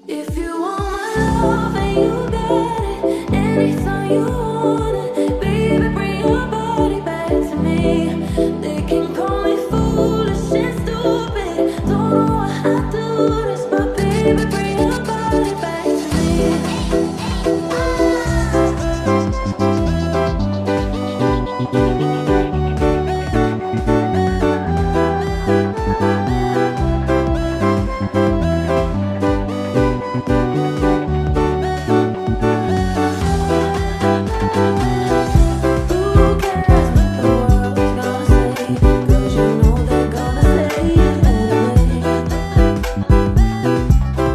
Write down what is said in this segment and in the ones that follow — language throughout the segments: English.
If you want my love and you got it, anytime you want it, baby, bring your body back to me. They can call me foolish and stupid, don't know how I do this, but baby, bring your body back to me. Who cares what the world's gonna say? 'Cause you know they're gonna say it anyway.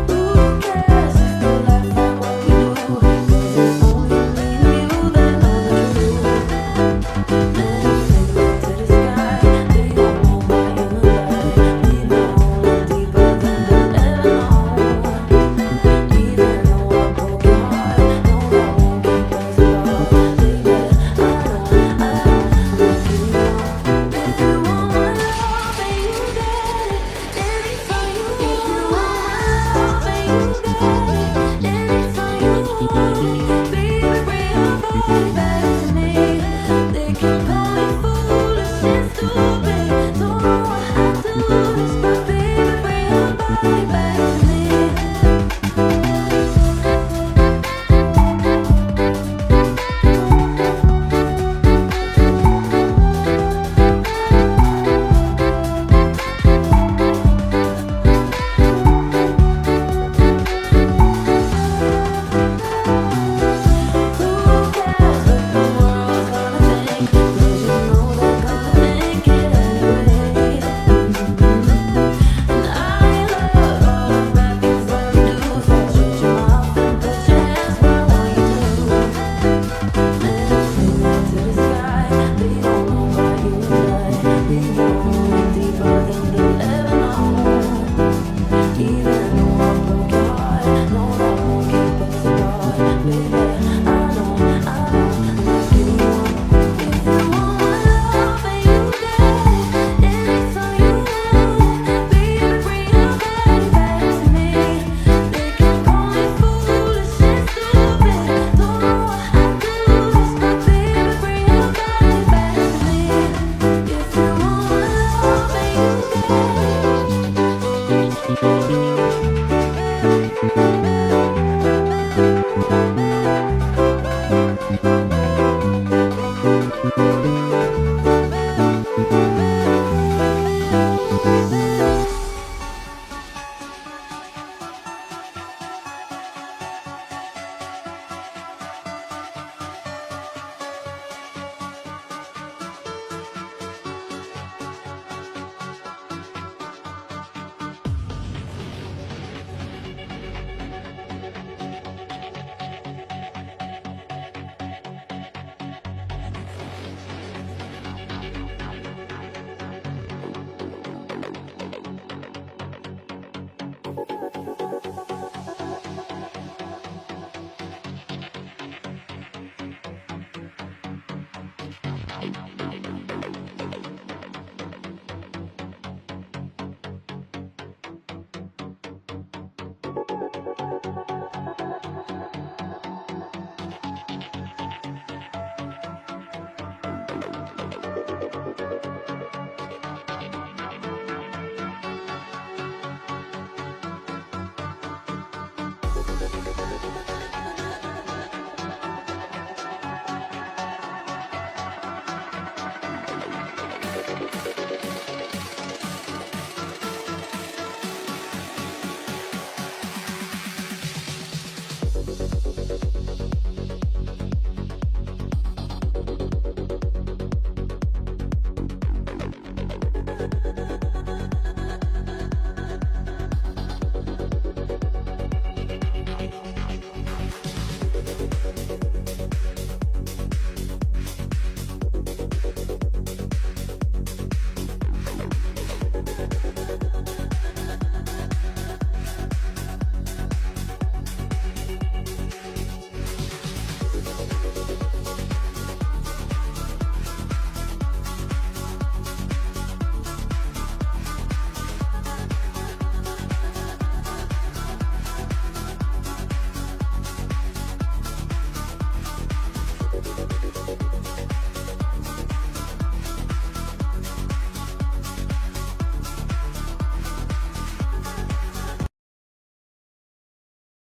Who cares if they laugh at what we do? 'Cause it's only me and you that know the truth. Anything to the sky, they don't know why you lie. We know it deeper than they'll ever know. Even though I broke your heart, no, that won't keep us apart. Baby, I know, give you all. If you want my love and you got it, anytime you want. If you want my love and you got it, anytime you want. Baby, bring your body back to me. They can call me foolish and stupid, don't know how to do this, but baby, bring your body back to me. Who cares what the world's gonna think? 'Cause you know they're gonna think it anyway. And I love all the bad things that we do. So shut your mouth and put your hands where I want you to. Anything to the sky, they don't know why you lie. They know it deeper than they'll ever know. Even though I broke your heart, no, that won't keep us apart. Baby, I know, give you all. If you want my love and you got it, anytime you want. Baby, bring your body back to me. They can call me foolish and stupid, don't know how I do this, but baby, bring your body back to me. If you want my love and you got it.